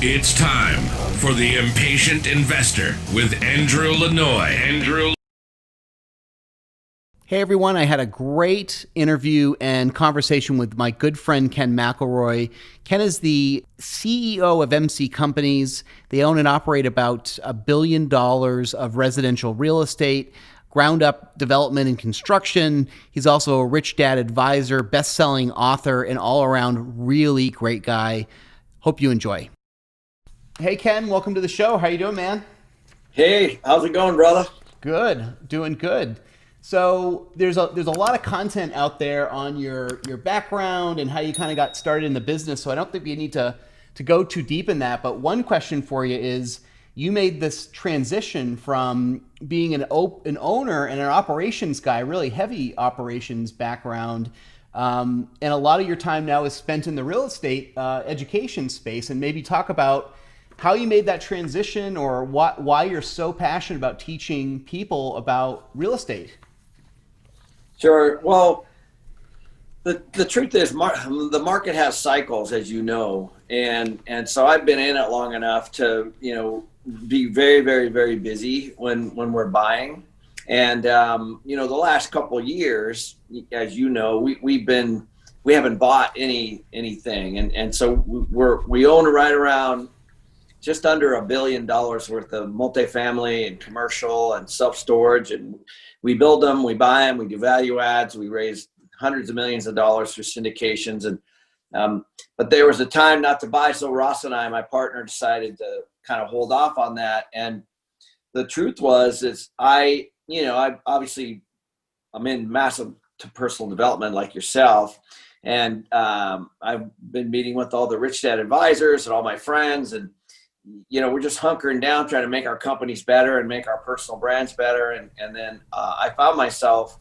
It's time for the Impatient Investor with Andrew Lanoy. Hey everyone, I had a great interview and conversation with my good friend Ken McElroy. Ken is the CEO of MC Companies. They own and operate about $1 billion of residential real estate, ground up development and construction. He's also a rich dad advisor, best-selling author, and all-around really great guy. Hope you enjoy. Hey Ken, welcome to the show. How you doing, man? Hey, how's it going, brother? Good, doing good. So there's a lot of content out there on your background and how you kind of got started in the business. So I don't think we need to go too deep in that. But one question for you is, you made this transition from being an owner and an operations guy, really heavy operations background, and a lot of your time now is spent in the real estate education space. And maybe talk about how you made that transition, or why you're so passionate about teaching people about real estate. Sure. Well, the truth is, the market has cycles, as you know, and so I've been in it long enough to be very, very, very busy when we're buying, and the last couple of years, as you know, we haven't bought anything, and so we own right around just under $1 billion worth of multifamily and commercial and self-storage, and we build them, we buy them, we do value adds, we raise hundreds of millions of dollars through syndications, and but there was a time not to buy, so Ross and I, my partner, decided to kind of hold off on that. And the truth is I obviously I'm in massive personal development like yourself, and I've been meeting with all the rich dad advisors and all my friends, and we're just hunkering down, trying to make our companies better and make our personal brands better. And then I found myself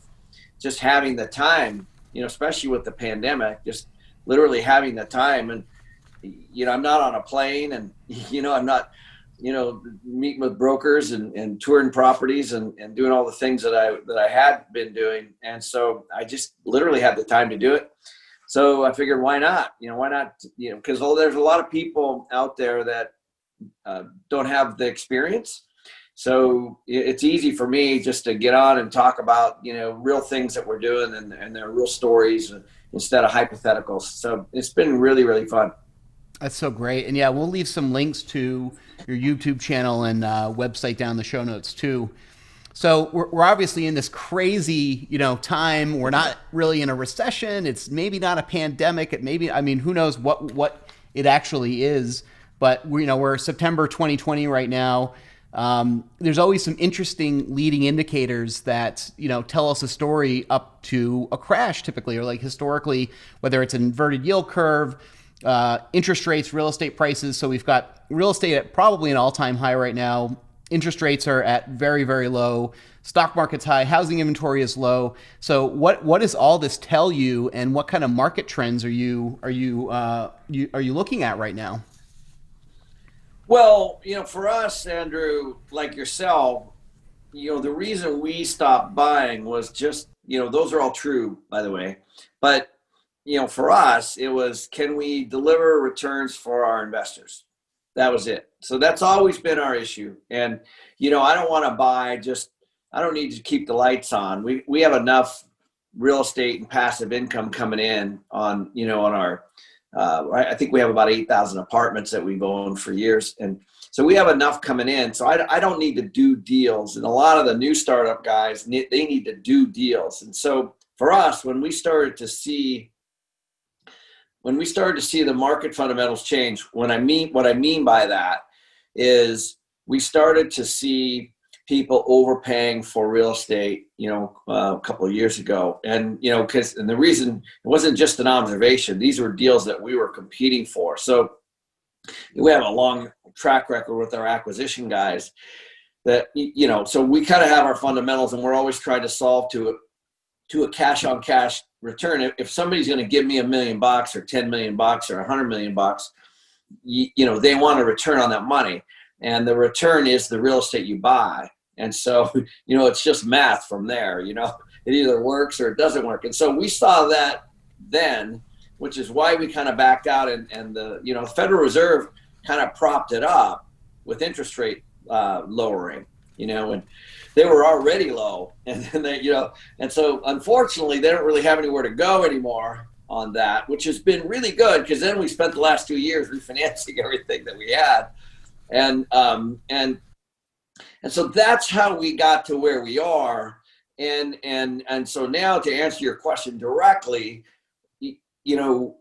just having the time, especially with the pandemic, just literally having the time. And, I'm not on a plane, and, I'm not, meeting with brokers and touring properties and doing all the things that I had been doing. And so I just literally had the time to do it. So I figured, why not? Because there's a lot of people out there that don't have the experience, so it's easy for me just to get on and talk about real things that we're doing and their real stories instead of hypotheticals. So it's been really, really fun. That's so great. And yeah, we'll leave some links to your YouTube channel and website down in the show notes too. So we're obviously in this crazy time. We're not really in a recession. It's maybe not a pandemic. Who knows what it actually is. But we're September 2020 right now. There's always some interesting leading indicators that tell us a story up to a crash, typically, or like historically, whether it's an inverted yield curve, interest rates, real estate prices. So we've got real estate at probably an all-time high right now. Interest rates are at very, very low. Stock market's high. Housing inventory is low. So what does all this tell you, and what kind of market trends are you looking at right now? Well, for us, Andrew, like yourself, the reason we stopped buying was just, those are all true, by the way. But, for us, it was, can we deliver returns for our investors? That was it. So that's always been our issue. And, I don't want to buy I don't need to keep the lights on. We have enough real estate and passive income coming in on our, I think we have about 8,000 apartments that we've owned for years. And so we have enough coming in. So I don't need to do deals. And a lot of the new startup guys, they need to do deals. And so for us, when we started to see the market fundamentals change, what I mean by that is we started to see people overpaying for real estate, a couple of years ago. And, and the reason, it wasn't just an observation, these were deals that we were competing for. So we have a long track record with our acquisition guys that, so we kind of have our fundamentals, and we're always trying to solve to a cash on cash return. If somebody's going to give me $1 million or 10 million bucks or 100 million bucks, they want a return on that money. And the return is the real estate you buy. And so, it's just math from there, it either works or it doesn't work. And so we saw that then, which is why we kind of backed out, and the Federal Reserve kind of propped it up with interest rate lowering, and they were already low, and then and so unfortunately they don't really have anywhere to go anymore on that, which has been really good, because then we spent the last 2 years refinancing everything that we had, and so that's how we got to where we are, and so now, to answer your question directly,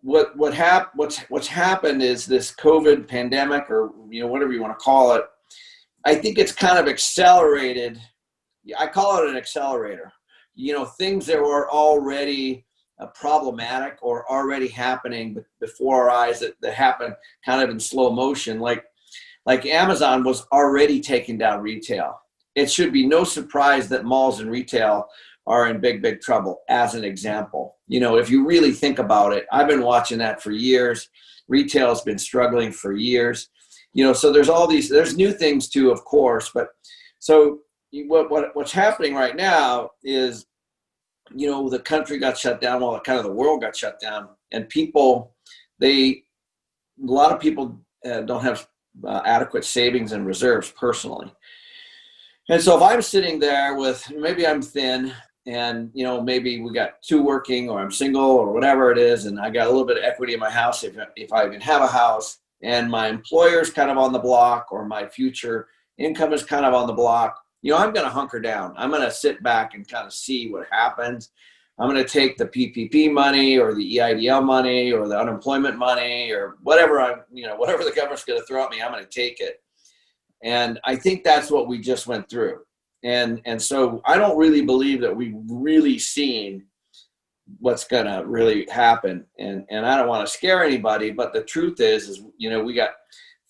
what's happened is this COVID pandemic, or whatever you want to call it. I think it's kind of accelerated. I call it an accelerator. Things that were already problematic or already happening before our eyes, that happened kind of in slow motion, like Amazon was already taking down retail. It should be no surprise that malls and retail are in big trouble, as an example. If you really think about it, I've been watching that for years. Retail has been struggling for years. So there's new things too, of course, but so what's happening right now is, the country got shut down, while kind of the world got shut down, and a lot of people don't have adequate savings and reserves personally. And so if I'm sitting there with, maybe I'm thin, and maybe we got two working, or I'm single, or whatever it is, and I got a little bit of equity in my house, if I even have a house, and my employer's kind of on the block, or my future income is kind of on the block, I'm going to hunker down. I'm going to sit back and kind of see what happens. I'm going to take the PPP money, or the EIDL money, or the unemployment money, or whatever whatever the government's going to throw at me, I'm going to take it. And I think that's what we just went through. And so I don't really believe that we've really seen what's going to really happen. And I don't want to scare anybody, but the truth is we got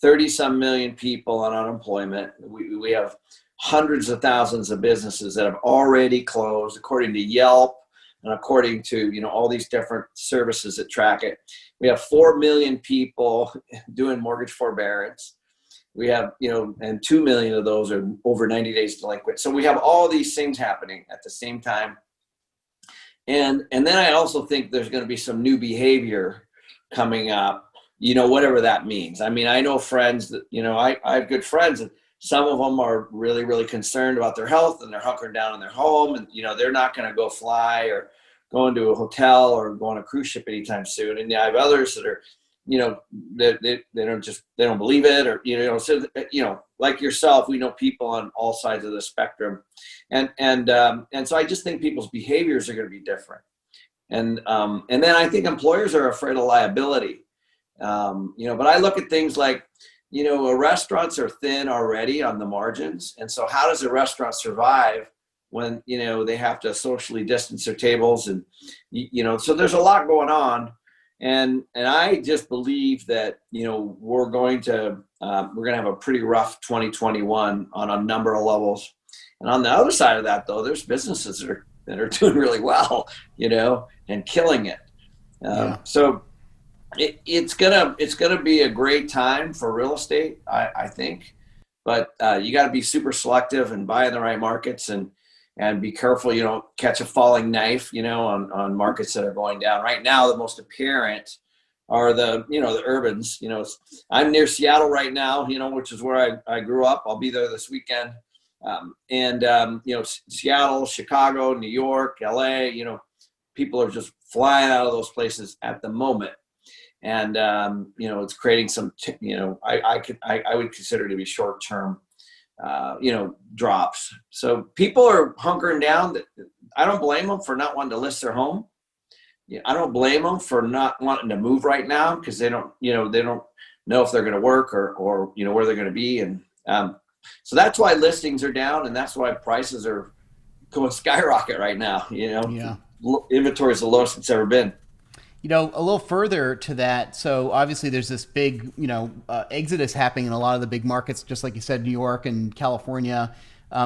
30 some million people on unemployment. We have hundreds of thousands of businesses that have already closed, according to Yelp, and according to, all these different services that track it. We have 4 million people doing mortgage forbearance. We have, and 2 million of those are over 90 days delinquent. So we have all these things happening at the same time. And then I also think there's going to be some new behavior coming up, whatever that means. I mean, I know friends that, I have good friends, and some of them are really, really concerned about their health, and they're hunkering down in their home, and, they're not going to go fly or go into a hotel or go on a cruise ship anytime soon. And I have others that are, they don't believe it, or, so, like yourself, we know people on all sides of the spectrum. And so I just think people's behaviors are going to be different. And then I think employers are afraid of liability. But I look at things like, restaurants are thin already on the margins. And so how does a restaurant survive when, they have to socially distance their tables? And, so there's a lot going on. And I just believe that, we're going to have a pretty rough 2021 on a number of levels. And on the other side of that, though, there's businesses that are doing really well, and killing it. So it's gonna be a great time for real estate, I think. But you got to be super selective and buy in the right markets, and be careful you don't catch a falling knife, on markets that are going down. Right now, the most apparent are the urbans. I'm near Seattle right now, which is where I grew up. I'll be there this weekend. Seattle, Chicago, New York, LA, people are just flying out of those places at the moment. And, it's creating some, I would consider to be short-term, drops. So people are hunkering down. I don't blame them for not wanting to list their home. I don't blame them for not wanting to move right now, because they don't know if they're going to work or where they're going to be. And, so that's why listings are down, and that's why prices are going skyrocket right now. Inventory is the lowest it's ever been. A little further to that. So obviously there's this big, exodus happening in a lot of the big markets, just like you said, New York and California.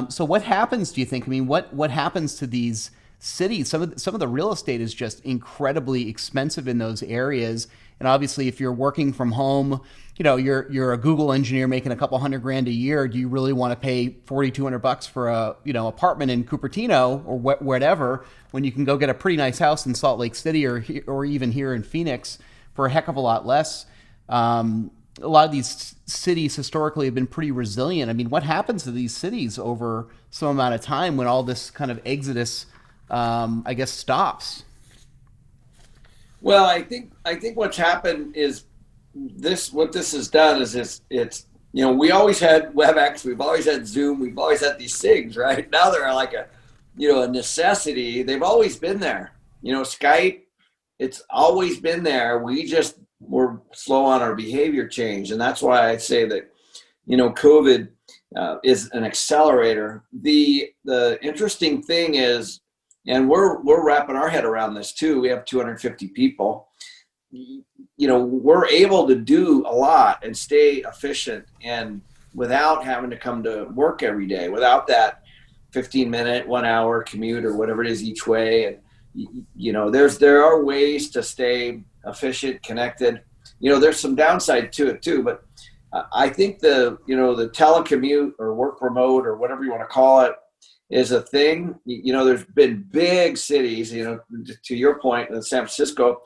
So what happens, do you think? I mean, what happens to these cities? Some of the real estate is just incredibly expensive in those areas. And obviously, if you're working from home, you're a Google engineer making a couple $100,000 a year. Do you really want to pay $4,200 for a apartment in Cupertino or whatever, when you can go get a pretty nice house in Salt Lake City or even here in Phoenix for a heck of a lot less? a lot of these cities historically have been pretty resilient. I mean, what happens to these cities over some amount of time when all this kind of exodus, I guess, stops? Well, I think what's happened is this. What this has done is it's we always had WebEx, we've always had Zoom, we've always had these things, right? Now they're like a necessity. They've always been there. Skype, it's always been there. We just were slow on our behavior change, and that's why I say that COVID is an accelerator. The interesting thing is, and we're wrapping our head around this too. We have 250 people. We're able to do a lot and stay efficient, and without having to come to work every day, without that 15-minute, 1 hour commute or whatever it is each way. And there are ways to stay efficient, connected. There's some downside to it too, but I think the telecommute or work remote or whatever you want to call it is a thing. There's been big cities, to your point, in San Francisco,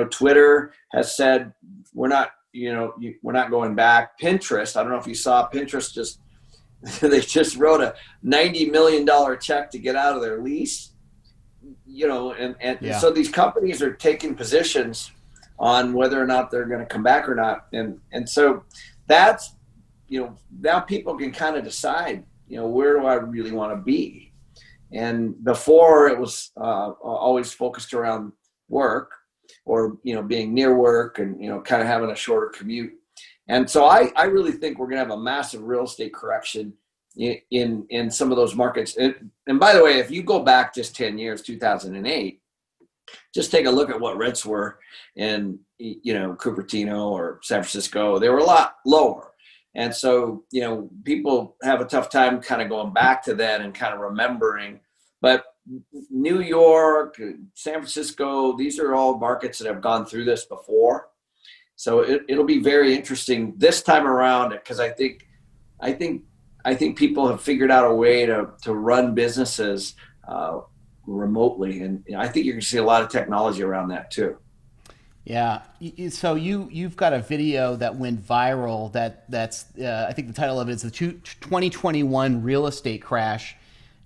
Twitter has said we're not going back. Pinterest, I don't know if you saw Pinterest they just wrote a $90 million check to get out of their lease. So these companies are taking positions on whether or not they're going to come back or not. And so that's, now people can kind of decide, where do I really want to be? And before it was always focused around work or, being near work and, kind of having a shorter commute. And so I really think we're going to have a massive real estate correction in some of those markets. And by the way, if you go back just 10 years, 2008, just take a look at what rents were in, Cupertino or San Francisco. They were a lot lower. And so, people have a tough time kind of going back to that and kind of remembering. But New York, San Francisco, these are all markets that have gone through this before. So it'll be very interesting this time around, because I think people have figured out a way to run businesses remotely, and I think you're going to see a lot of technology around that too. Yeah. So you've got a video that went viral. That's I think the title of it is the 2021 real estate crash.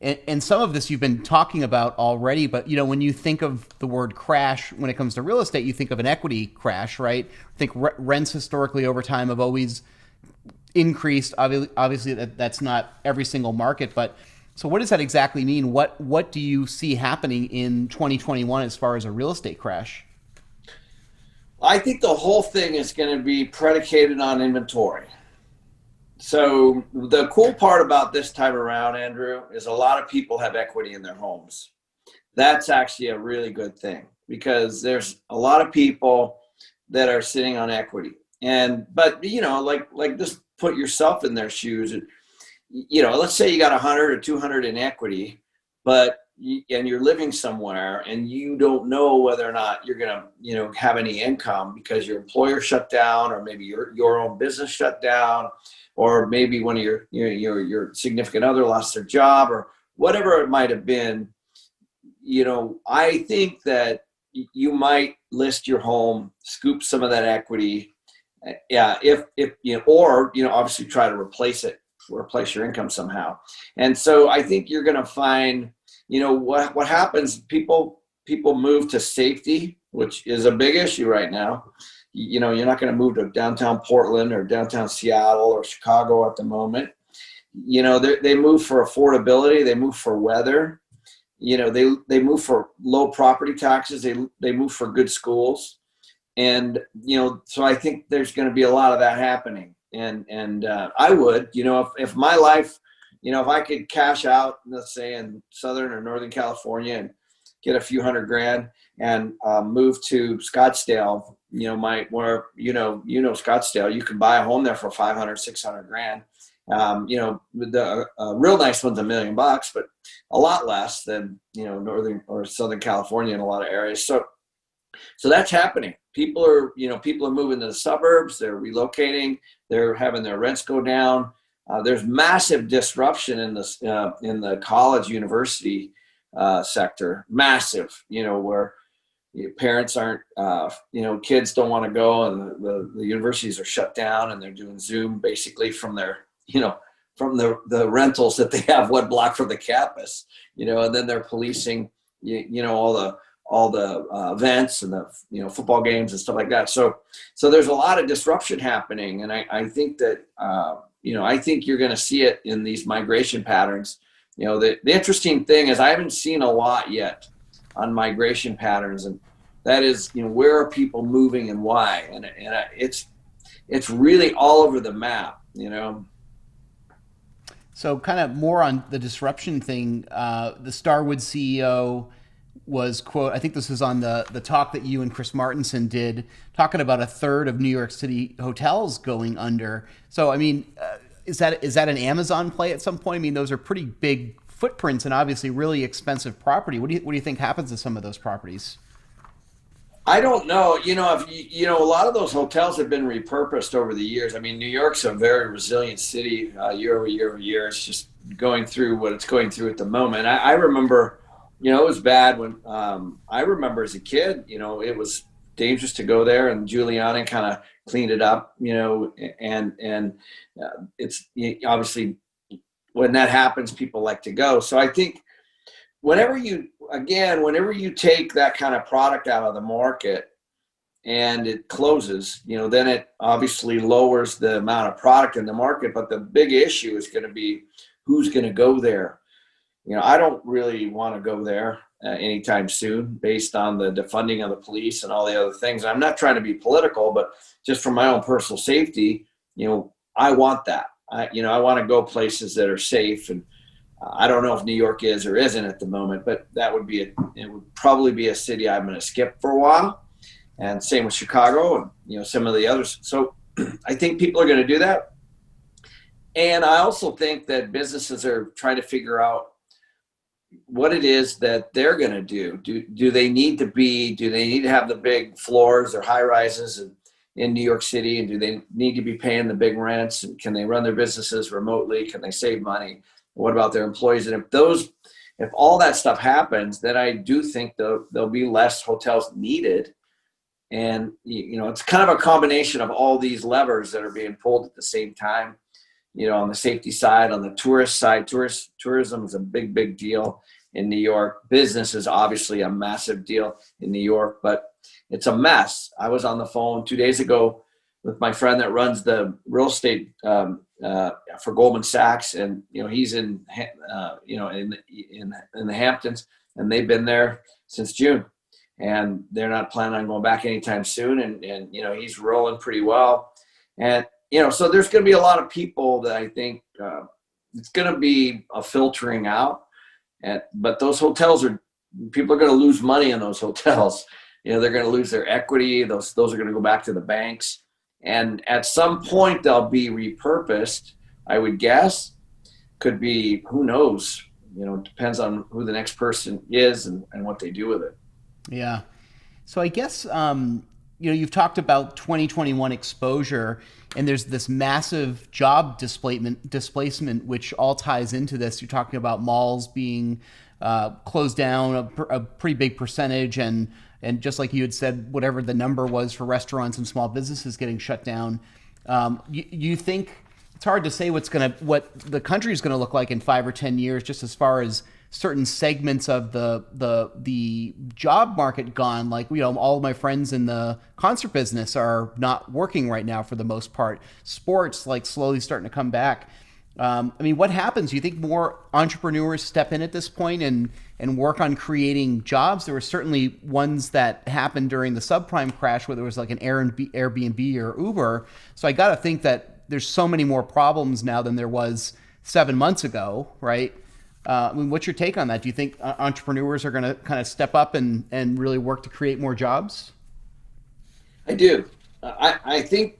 And some of this you've been talking about already, but when you think of the word crash when it comes to real estate, you think of an equity crash, right? I think rents historically over time have always increased. Obviously, that's not every single market, but so what does that exactly mean? What do you see happening in 2021 as far as a real estate crash? I think the whole thing is going to be predicated on inventory. So the cool part about this time around, Andrew, is a lot of people have equity in their homes. That's actually a really good thing, because there's a lot of people that are sitting on equity. But like just put yourself in their shoes. Let's say you got 100 or 200 in equity, and you're living somewhere and you don't know whether or not you're going to, have any income because your employer shut down, or maybe your own business shut down, or maybe one of your significant other lost their job, or whatever it might have been. I think that you might list your home, scoop some of that equity. Yeah. If or obviously try to replace your income somehow. And so I think you're going to find, what happens, people move to safety, which is a big issue right now. You're not going to move to downtown Portland or downtown Seattle or Chicago at the moment. They move for affordability. They move for weather. They move for low property taxes. They move for good schools. And, so I think there's going to be a lot of that happening. And I would, if my life, if I could cash out, let's say in Southern or Northern California and get a few $100,000 and move to Scottsdale, Scottsdale, you can buy a home there for $500,000, $600,000. The real nice one's $1 million, but a lot less than, Northern or Southern California in a lot of areas. So that's happening. People are moving to the suburbs. They're relocating. They're having their rents go down. There's massive disruption in the college university sector. Massive, where Parents aren't, kids don't want to go, and the universities are shut down, and they're doing Zoom basically from their, from the rentals that they have one block from the campus, and then they're policing, all the events and the football games and stuff like that. So there's a lot of disruption happening, and I think that I think you're going to see it in these migration patterns. The interesting thing is I haven't seen a lot yet on migration patterns, and that is, where are people moving and why, and it's really all over the map. So kind of more on the disruption thing, the Starwood CEO was, quote, I think this was on the talk that you and Chris Martenson did, talking about a third of New York City hotels going under. So, I mean, is that an Amazon play at some point? I mean, those are pretty big footprints and obviously really expensive property. What do you think happens to some of those properties? I don't know. If a lot of those hotels have been repurposed over the years. I mean, New York's a very resilient city, year over year over year. It's just going through what it's going through at the moment. I remember, it was bad when I remember as a kid, it was dangerous to go there, and Giuliani kind of cleaned it up, and it's obviously when that happens, people like to go. So I think whenever you take that kind of product out of the market and it closes, then it obviously lowers the amount of product in the market. But the big issue is going to be who's going to go there. I don't really want to go there anytime soon based on the defunding of the police and all the other things. I'm not trying to be political, but just for my own personal safety, I want that. I want to go places that are safe, and I don't know if New York is or isn't at the moment, but it would probably be a city I'm going to skip for a while. And same with Chicago and, some of the others. So I think people are going to do that. And I also think that businesses are trying to figure out what it is that they're going to do. Do they need to have the big floors or high rises in New York City? And do they need to be paying the big rents? And can they run their businesses remotely? Can they save money? What about their employees? And if all that stuff happens, then I do think there'll be less hotels needed. And, it's kind of a combination of all these levers that are being pulled at the same time, on the safety side, on the tourist side. Tourism is a big, big deal in New York. Business is obviously a massive deal in New York, but it's a mess. I was on the phone 2 days ago with my friend that runs the real estate for Goldman Sachs, and he's in the Hamptons, and they've been there since June, and they're not planning on going back anytime soon. And he's rolling pretty well, and so there's going to be a lot of people that I think it's going to be a filtering out, but those hotels people are going to lose money in those hotels. They're going to lose their equity. Those are going to go back to the banks. And at some point they'll be repurposed, I would guess. Could be, who knows? It depends on who the next person is and what they do with it. Yeah. So I guess, you've talked about 2021 exposure, and there's this massive job displacement, which all ties into this. You're talking about malls being closed down, a pretty big percentage, and just like you had said, whatever the number was for restaurants and small businesses getting shut down. You think it's hard to say what the country is going to look like in 5 or 10 years, just as far as certain segments of the job market gone. Like, all of my friends in the concert business are not working right now for the most part. Sports, like, slowly starting to come back. What happens? Do you think more entrepreneurs step in at this point and work on creating jobs? There were certainly ones that happened during the subprime crash where there was like an Airbnb or Uber. So I got to think that there's so many more problems now than there was 7 months ago, right? What's your take on that? Do you think entrepreneurs are going to kind of step up and really work to create more jobs? I do. I think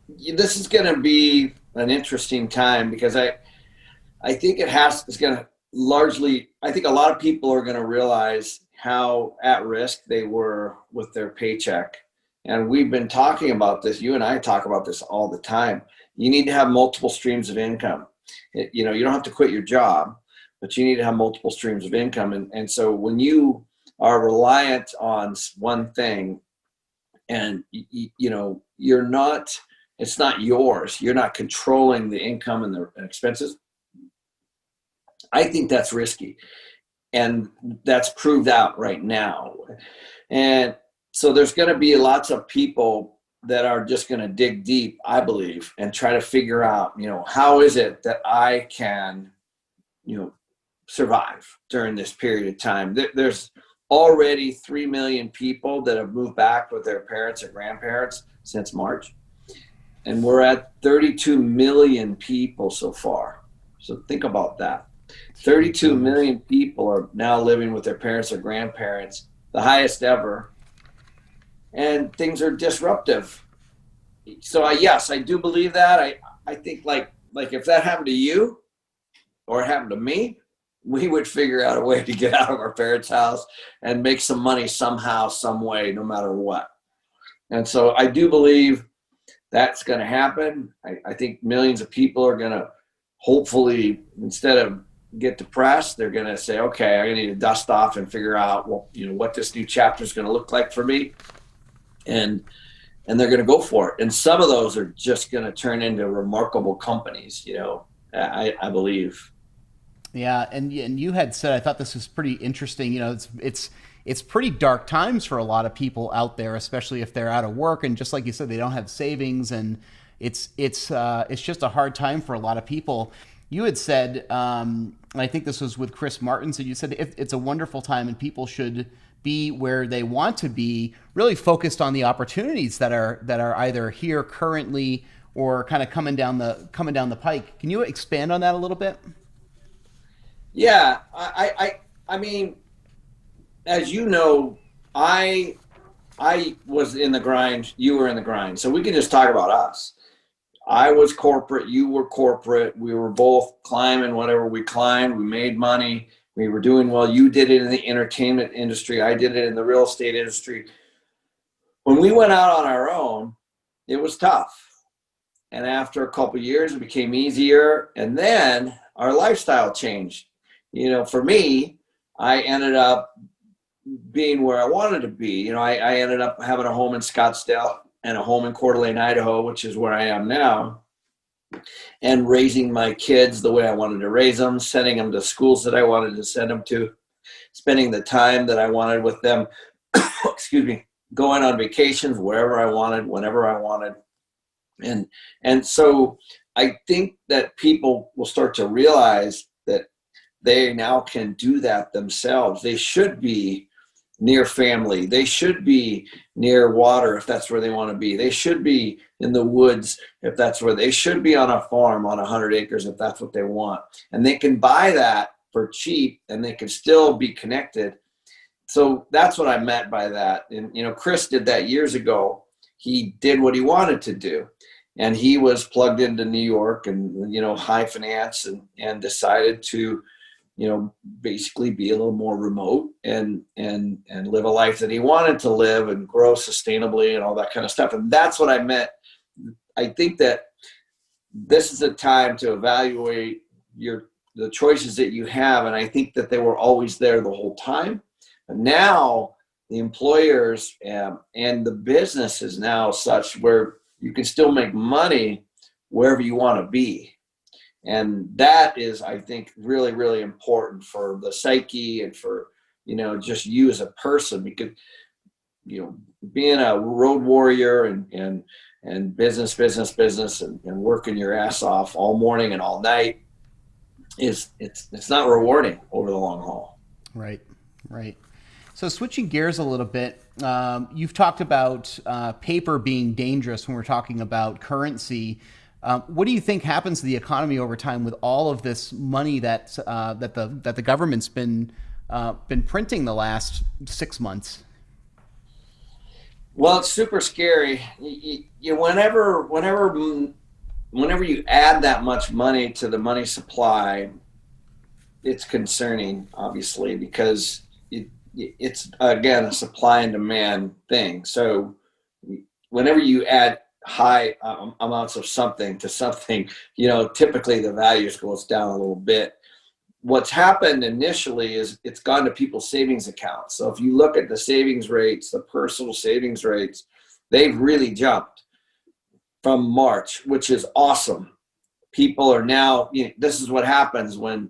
this is going to be an interesting time, because I think it's going to largely, I think a lot of people are going to realize how at risk they were with their paycheck. And we've been talking about this. You and I talk about this all the time. You need to have multiple streams of income. You don't have to quit your job, but you need to have multiple streams of income. And so when you are reliant on one thing, and it's not yours. You're not controlling the income and the expenses. I think that's risky, and that's proved out right now. And so there's going to be lots of people that are just going to dig deep, I believe, and try to figure out, how is it that I can, survive during this period of time. There's already 3 million people that have moved back with their parents or grandparents since March. And we're at 32 million people so far. So think about that. 32 million people are now living with their parents or grandparents, the highest ever. And things are disruptive. So yes, I do believe that. I think like if that happened to you or it happened to me, we would figure out a way to get out of our parents' house and make some money somehow, some way, no matter what. And so I do believe that's going to happen. I think millions of people are going to hopefully, instead of get depressed, they're going to say, okay, I need to dust off and figure out, what this new chapter is going to look like for me. And they're going to go for it. And some of those are just going to turn into remarkable companies, I believe. Yeah, and you had said, I thought this was pretty interesting. It's pretty dark times for a lot of people out there, especially if they're out of work, and just like you said, they don't have savings, and it's just a hard time for a lot of people. You had said, and I think this was with Chris Martin, so you said it's a wonderful time and people should be where they want to be, really focused on the opportunities that are either here currently or kind of coming down the pike. Can you expand on that a little bit? Yeah, I mean, as you know, I was in the grind, you were in the grind. So we can just talk about us. I was corporate, you were corporate. We were both climbing whatever we climbed. We made money. We were doing well. You did it in the entertainment industry. I did it in the real estate industry. When we went out on our own, it was tough. And after a couple of years, it became easier. And then our lifestyle changed. For me, I ended up being where I wanted to be. I ended up having a home in Scottsdale and a home in Coeur d'Alene, Idaho, which is where I am now, and raising my kids the way I wanted to raise them, sending them to schools that I wanted to send them to, spending the time that I wanted with them, excuse me, going on vacations wherever I wanted, whenever I wanted. And so I think that people will start to realize that they now can do that themselves. They should be near family. They should be near water if that's where they want to be. They should be in the woods if that's where they should be, on a farm on 100 acres if that's what they want. And they can buy that for cheap and they can still be connected. So that's what I meant by that. And, Chris did that years ago. He did what he wanted to do. And he was plugged into New York and, high finance and decided to, basically be a little more remote and live a life that he wanted to live and grow sustainably and all that kind of stuff. And that's what I meant. I think that this is a time to evaluate the choices that you have. And I think that they were always there the whole time. But now the employers and the business is now such where you can still make money wherever you want to be. And that is, I think, really, really important for the psyche and for, just you as a person, because, being a road warrior and business and working your ass off all morning and all night it's not rewarding over the long haul. Right. So switching gears a little bit, you've talked about paper being dangerous when we're talking about currency. What do you think happens to the economy over time with all of this money that the government's been printing the last 6 months? Well, it's super scary. Whenever you add that much money to the money supply, it's concerning, obviously, because it's again a supply and demand thing. So whenever you add high amounts of something to something, typically the values goes down a little bit. what's happened initially is it's gone to people's savings accounts. So if you look at the savings rates, the personal savings rates, they've really jumped from March, which is awesome. People are now, this is what happens when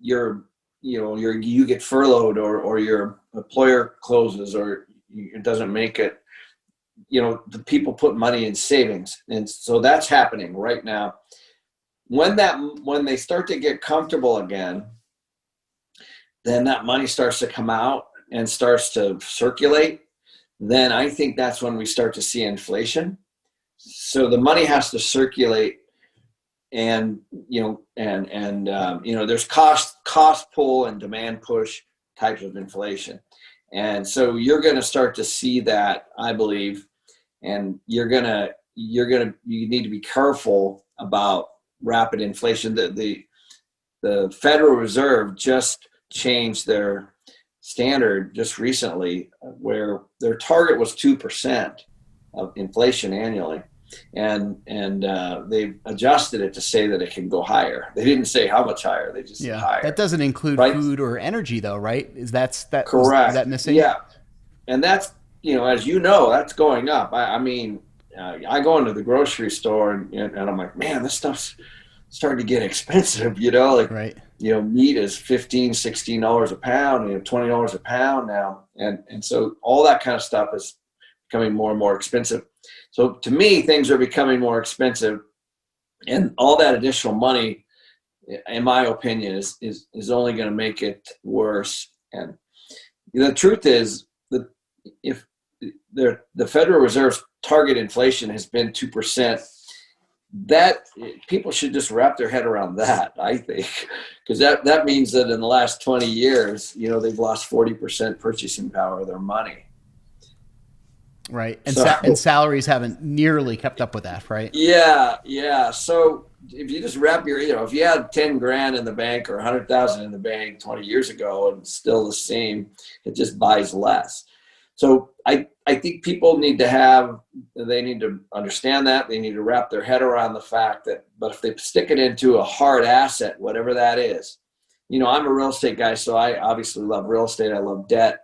you get furloughed or your employer closes or it doesn't make it. The people put money in savings. And so that's happening right now. When they start to get comfortable again, then that money starts to come out and starts to circulate. Then I think that's when we start to see inflation. So the money has to circulate, and there's cost pull and demand push types of inflation, and so you're going to start to see that, I believe, and you need to be careful about rapid inflation. The Federal Reserve just changed their standard just recently, where their target was 2% of inflation annually, and they adjusted it to say that it can go higher. They didn't say how much higher; they just said higher. That doesn't include food or energy, though, right? Correct? Is that missing? Yeah, and that's as you know, that's going up. I mean, I go into the grocery store and I'm like, man, this stuff's starting to get expensive. Right. Meat is $15-16 a pound, $20 a pound now, and so all that kind of stuff is becoming more and more expensive. So to me, things are becoming more expensive, and all that additional money, in my opinion, is only going to make it worse. And the truth is that if the Federal Reserve's target inflation has been 2%, that people should just wrap their head around that, I think, because that means that in the last 20 years, they've lost 40% purchasing power of their money. Right. And salaries haven't nearly kept up with that, right? Yeah. So if you just wrap if you had 10 grand in the bank or 100,000 in the bank 20 years ago and it's still the same, it just buys less. So I think people need to understand that. They need to wrap their head around the fact that, but if they stick it into a hard asset, whatever that is, I'm a real estate guy, so I obviously love real estate. I love debt.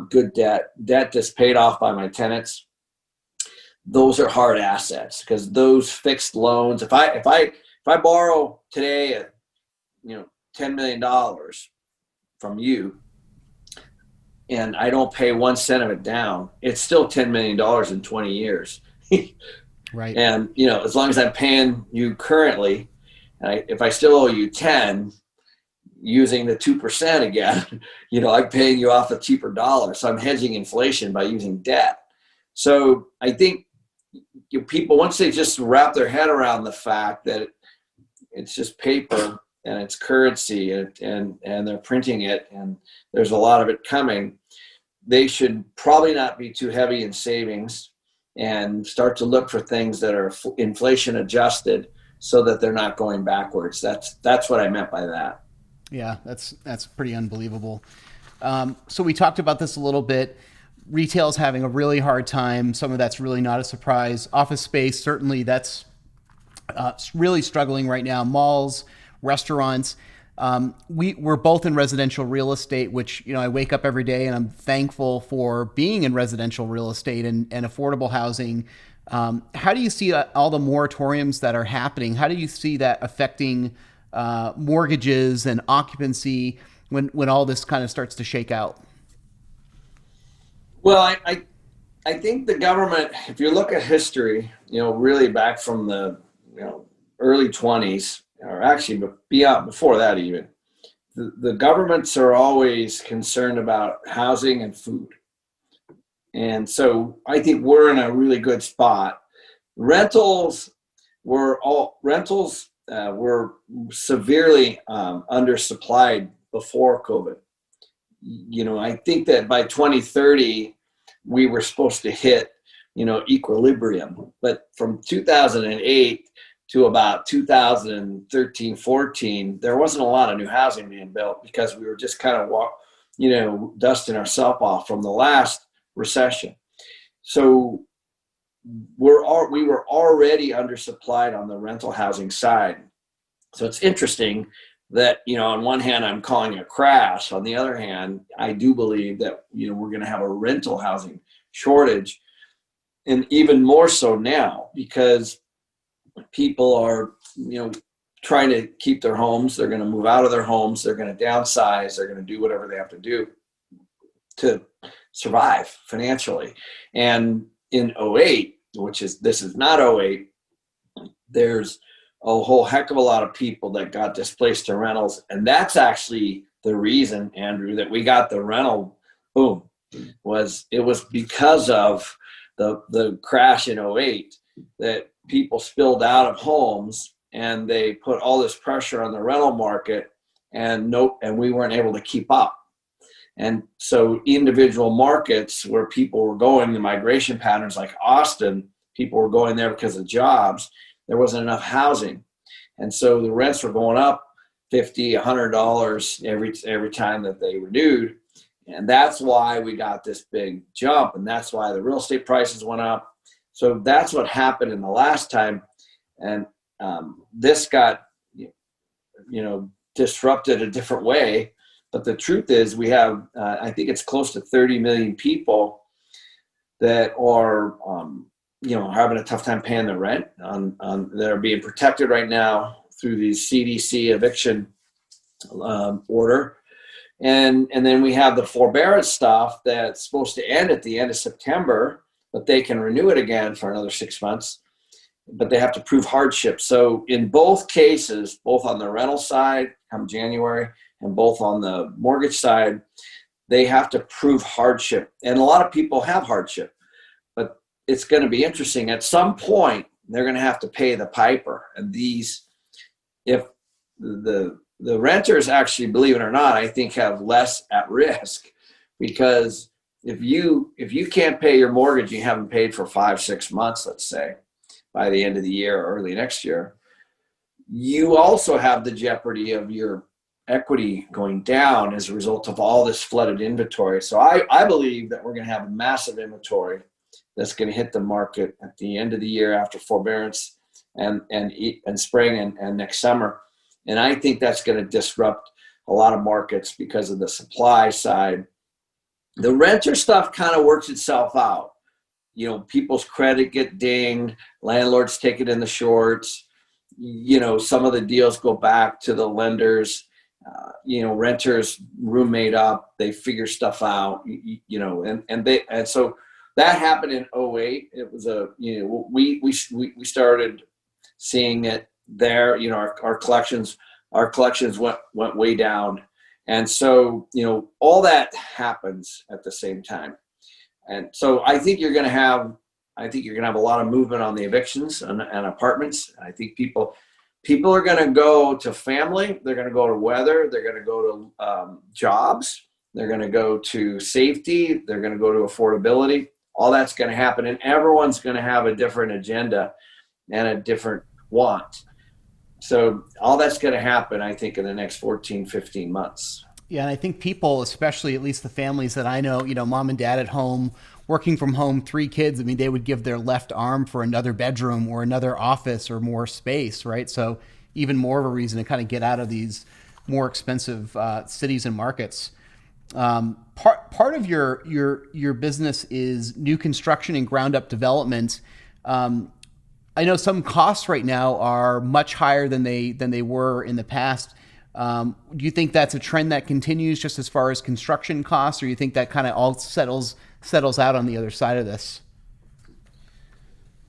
Good debt that's paid off by my tenants. Those are hard assets, because those fixed loans, if I borrow today at $10 million from you and I don't pay 1 cent of it down, it's still $10 million in 20 years. Right. And as long as I'm paying you currently, if I still owe you 10, using the 2% again, I'm paying you off a cheaper dollar. So I'm hedging inflation by using debt. So I think people, once they just wrap their head around the fact that it's just paper and it's currency and they're printing it and there's a lot of it coming, they should probably not be too heavy in savings and start to look for things that are inflation adjusted so that they're not going backwards. That's what I meant by that. Yeah, that's pretty unbelievable. So we talked about this a little bit. Retail's having a really hard time. Some of that's really not a surprise. Office space, certainly that's really struggling right now. Malls, restaurants. We're both in residential real estate, which, I wake up every day and I'm thankful for being in residential real estate and affordable housing. How do you see all the moratoriums that are happening? How do you see that affecting mortgages and occupancy when all this kind of starts to shake out? Well, I think the government, if you look at history, really back from the early 20s, or actually before that even, the governments are always concerned about housing and food. And so I think we're in a really good spot. Rentals were severely undersupplied before COVID. I think that by 2030, we were supposed to hit, equilibrium. But from 2008 to about 2013, 14, there wasn't a lot of new housing being built because we were just kind of, dusting ourselves off from the last recession. So we were already undersupplied on the rental housing side. So it's interesting that, on one hand, I'm calling it a crash. On the other hand, I do believe that, we're going to have a rental housing shortage, and even more so now because people are, trying to keep their homes. They're going to move out of their homes. They're going to downsize. They're going to do whatever they have to do to survive financially. And in '08, this is not '08, there's a whole heck of a lot of people that got displaced to rentals. And that's actually the reason, Andrew, that we got the rental boom. It was because of the crash in '08 that people spilled out of homes, and they put all this pressure on the rental market, and we weren't able to keep up. And so individual markets where people were going, the migration patterns like Austin, people were going there because of jobs. There wasn't enough housing. And so the rents were going up $50, $100 every time that they renewed. And that's why we got this big jump. And that's why the real estate prices went up. So that's what happened in the last time. And this got, disrupted a different way. But the truth is we have, I think it's close to 30 million people that are, having a tough time paying their rent that are being protected right now through the CDC eviction order. And then we have the forbearance stuff that's supposed to end at the end of September, but they can renew it again for another 6 months, but they have to prove hardship. So in both cases, both on the rental side come January and both on the mortgage side, they have to prove hardship. And a lot of people have hardship, but it's going to be interesting. At some point, they're going to have to pay the piper. And if the renters actually, believe it or not, I think have less at risk, because if you can't pay your mortgage, you haven't paid for 5-6 months, let's say, by the end of the year or early next year, you also have the jeopardy of your equity going down as a result of all this flooded inventory. So I believe that we're going to have a massive inventory that's going to hit the market at the end of the year after forbearance and spring and next summer. And I think that's going to disrupt a lot of markets because of the supply side. The renter stuff kind of works itself out. People's credit get dinged, landlords take it in the shorts. Some of the deals go back to the lenders. Renters roommate up, they figure stuff out, and so that happened in '08. It was we started seeing it there. Our collections went way down. And so, all that happens at the same time. And so I think you're going to have a lot of movement on the evictions and apartments. I think people are going to go to family. They're going to go to weather. They're going to go to jobs. They're going to go to safety. They're going to go to affordability. All that's going to happen. And everyone's going to have a different agenda and a different want. So all that's going to happen, I think, in the next 14, 15 months. Yeah, and I think people, especially at least the families that I know, mom and dad at home, working from home, 3 kids, they would give their left arm for another bedroom or another office or more space, right? So even more of a reason to kind of get out of these more expensive cities and markets. Part of your business is new construction and ground up development. I know some costs right now are much higher than they were in the past. Do you think that's a trend that continues just as far as construction costs, or you think that kind of all settles out on the other side of this?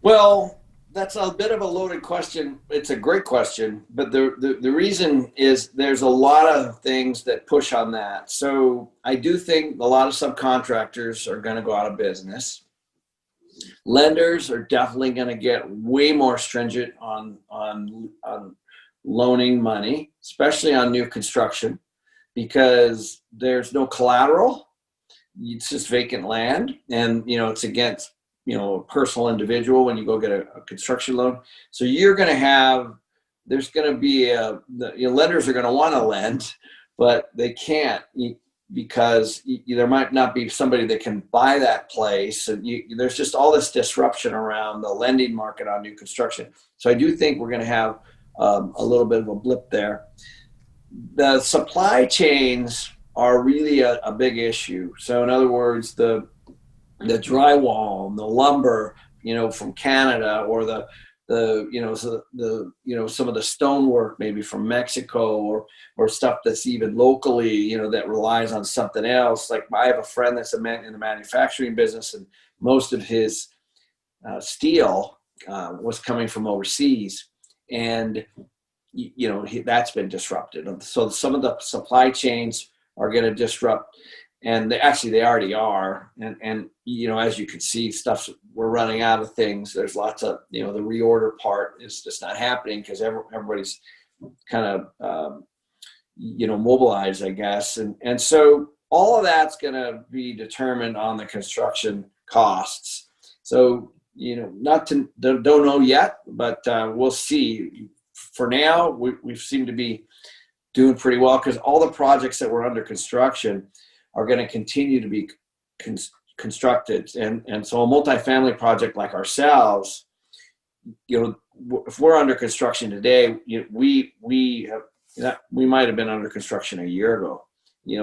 Well, that's a bit of a loaded question. It's a great question, but the reason is there's a lot of things that push on that. So I do think a lot of subcontractors are going to go out of business. Lenders are definitely going to get way more stringent on loaning money, especially on new construction, because there's no collateral. It's just vacant land, and it's against a personal individual when you go get a construction loan. So you're going to have, there's going to be lenders are going to want to lend, but they can't because there might not be somebody that can buy that place. And there's just all this disruption around the lending market on new construction. So I do think we're going to have a little bit of a blip there. the supply chains are really a big issue. So in other words, the drywall, the lumber, from Canada, or some of the stonework maybe from Mexico, or stuff that's even locally, that relies on something else. Like I have a friend that's in the manufacturing business, and most of his steel was coming from overseas, and that's been disrupted. So some of the supply chains are going to disrupt, and they already are. And as you can see, we're running out of things. There's lots of, the reorder part is just not happening because everybody's kind of, mobilized, I guess. And so all of that's going to be determined on the construction costs. So, don't know yet, but we'll see. For now, we seem to be doing pretty well because all the projects that were under construction are going to continue to be constructed. And so a multifamily project like ourselves, if we're under construction today, we might have been under construction a year ago.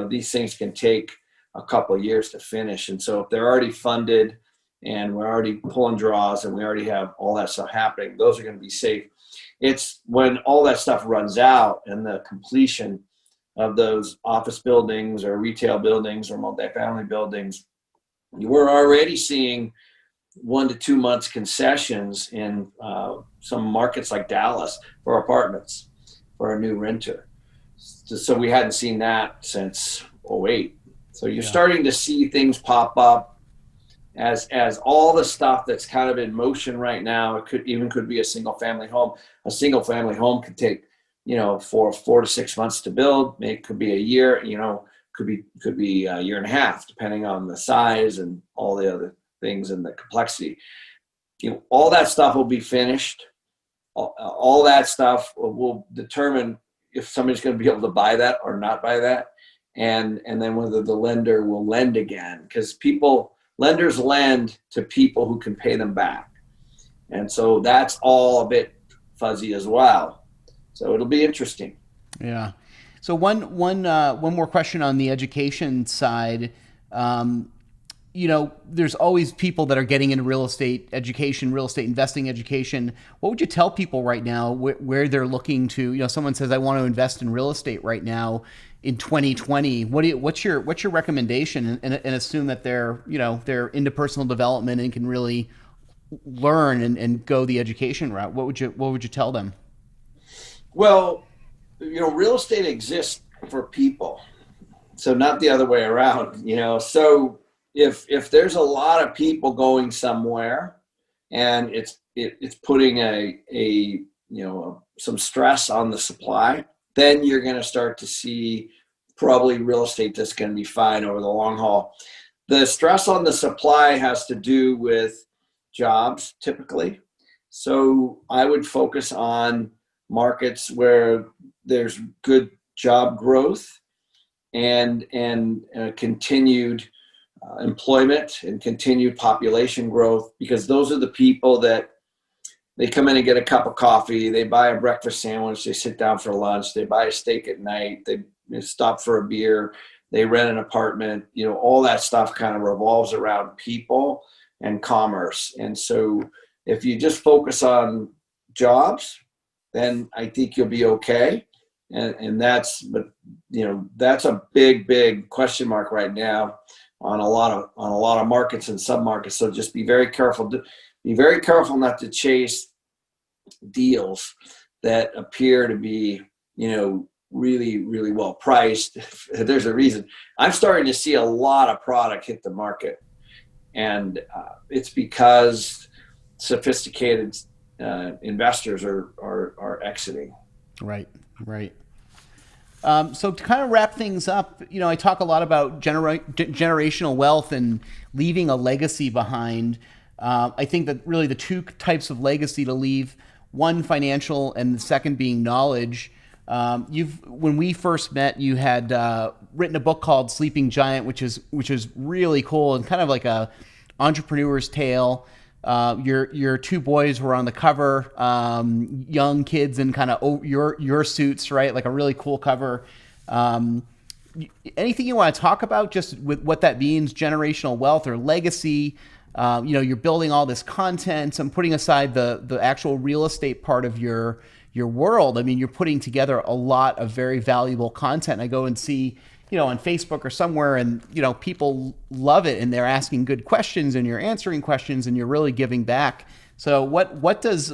These things can take a couple of years to finish. And so if they're already funded and we're already pulling draws and we already have all that stuff happening, those are going to be safe. It's when all that stuff runs out and the completion of those office buildings or retail buildings or multifamily buildings, we're already seeing 1 to 2 months concessions in some markets like Dallas for apartments for a new renter. So we hadn't seen that since 2008. So you're starting to see things pop up as all the stuff that's kind of in motion right now. It could be a single family home. A single family home could take, 4 to 6 months to build. It could be a year, could be a year and a half, depending on the size and all the other things and the complexity. All that stuff will be finished. All that stuff will determine if somebody's going to be able to buy that or not buy that, and then whether the lender will lend again, because lenders lend to people who can pay them back, and so that's all a bit fuzzy as well. So it'll be interesting. Yeah. So one more question on the education side. There's always people that are getting into real estate education, real estate investing education. What would you tell people right now where they're looking to? Someone says, I want to invest in real estate right now in 2020. What's your recommendation? And assume that they're into personal development and can really learn and go the education route. What would you tell them? Well, real estate exists for people, so not the other way around. So if there's a lot of people going somewhere, and it's putting some stress on the supply, then you're going to start to see probably real estate that's going to be fine over the long haul. The stress on the supply has to do with jobs typically. So I would focus on markets where there's good job growth and continued employment and continued population growth, because those are the people that they come in and get a cup of coffee, they buy a breakfast sandwich, they sit down for lunch, they buy a steak at night, they stop for a beer, they rent an apartment. All that stuff kind of revolves around people and commerce. And so if you just focus on jobs, then I think you'll be okay. And that's a big question mark right now on a lot of markets and submarkets. So just be very careful. Be very careful not to chase deals that appear to be, really, really well priced. There's a reason. I'm starting to see a lot of product hit the market, and it's because sophisticated investors are exiting. Right. So to kind of wrap things up, I talk a lot about generational wealth and leaving a legacy behind. I think that really the two types of legacy to leave, one financial and the second being knowledge. When we first met, you had written a book called Sleeping Giant, which is really cool and kind of like a entrepreneur's tale. your two boys were on the cover, young kids in kind of your suits, right? Like a really cool cover. Anything you want to talk about just with what that means, generational wealth or legacy? You're building all this content. I'm putting aside the actual real estate part of your world. I mean, you're putting together a lot of very valuable content. I go and see, on Facebook or somewhere, and, people love it and they're asking good questions and you're answering questions and you're really giving back. So what does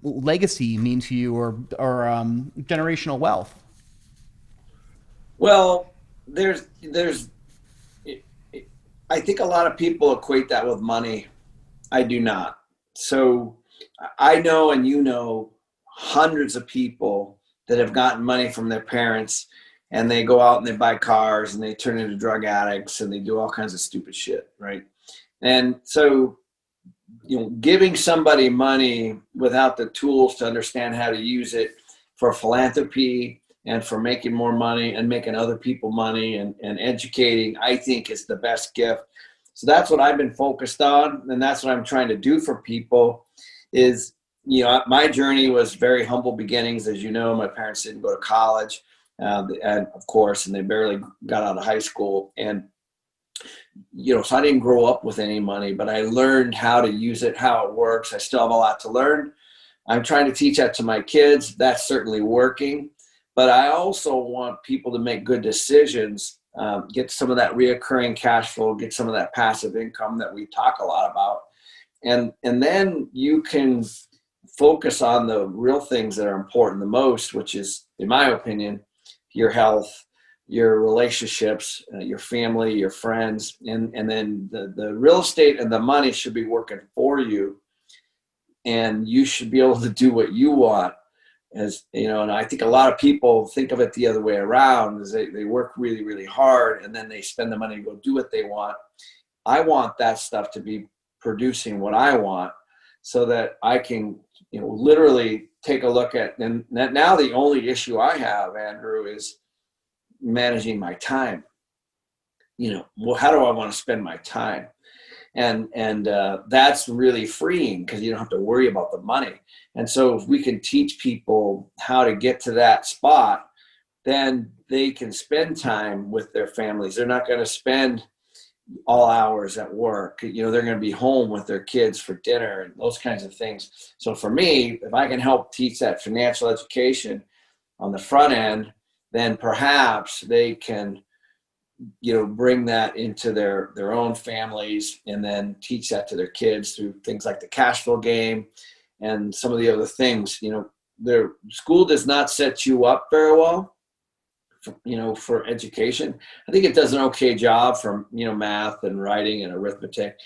legacy mean to you, or generational wealth? Well, I think a lot of people equate that with money. I do not. So I know, and hundreds of people that have gotten money from their parents, and they go out and they buy cars and they turn into drug addicts and they do all kinds of stupid shit, right? And so, giving somebody money without the tools to understand how to use it for philanthropy and for making more money and making other people money and educating, I think is the best gift. So that's what I've been focused on. And that's what I'm trying to do for people is, my journey was very humble beginnings. As you know, my parents didn't go to college, and of course, and they barely got out of high school. And, so I didn't grow up with any money, but I learned how to use it, how it works. I still have a lot to learn. I'm trying to teach that to my kids. That's certainly working. But I also want people to make good decisions, get some of that reoccurring cash flow, get some of that passive income that we talk a lot about. And then you can focus on the real things that are important the most, which is, in my opinion, your health, your relationships, your family, your friends, and then the real estate and the money should be working for you. And you should be able to do what you want. And I think a lot of people think of it the other way around, is they work really, really hard and then they spend the money to go do what they want. I want that stuff to be producing what I want, so that I can, literally take a look at, and now the only issue I have, Andrew, is managing my time. How do I want to spend my time? And that's really freeing, because you don't have to worry about the money. And so if we can teach people how to get to that spot, then they can spend time with their families. They're not going to spend all hours at work. They're going to be home with their kids for dinner and those kinds of things. So for me, if I can help teach that financial education on the front end, then perhaps they can bring that into their own families, and then teach that to their kids through things like the cash flow game and some of the other things. Their school does not set you up very well for education. I think it does an okay job from math and writing and arithmetic. It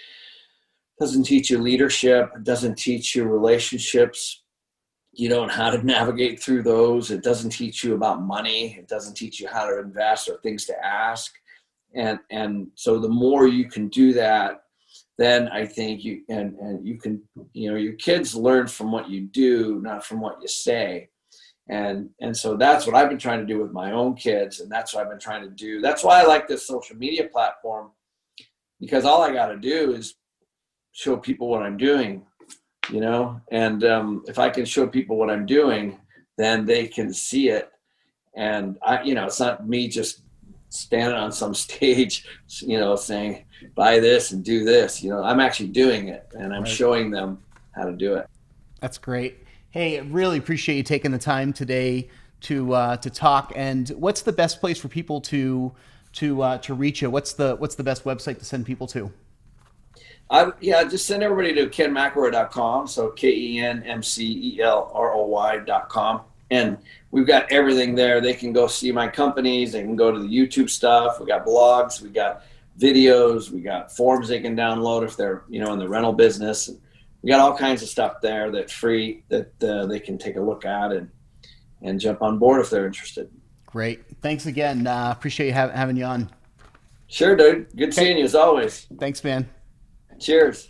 doesn't teach you leadership. It doesn't teach you relationships, and how to navigate through those. It doesn't teach you about money. It doesn't teach you how to invest or things to ask. And so the more you can do that, then I think you can, your kids learn from what you do, not from what you say. And so that's what I've been trying to do with my own kids. And that's what I've been trying to do. That's why I like this social media platform, because all I got to do is show people what I'm doing, and if I can show people what I'm doing, then they can see it. And it's not me just standing on some stage, saying, buy this and do this. I'm actually doing it, and I'm showing them how to do it. That's great. Hey, I really appreciate you taking the time today to talk. And what's the best place for people to reach you? What's the best website to send people to? Just send everybody to kenmcelroy.com. So KenMcElroy.com. And we've got everything there. They can go see my companies. They can go to the YouTube stuff. We got blogs. We got videos. We got forms they can download if they're, in the rental business. And we got all kinds of stuff there that's free that they can take a look at and jump on board if they're interested. Great. Thanks again. Appreciate you having you on. Sure, dude. Good seeing you as always. Thanks, man. Cheers.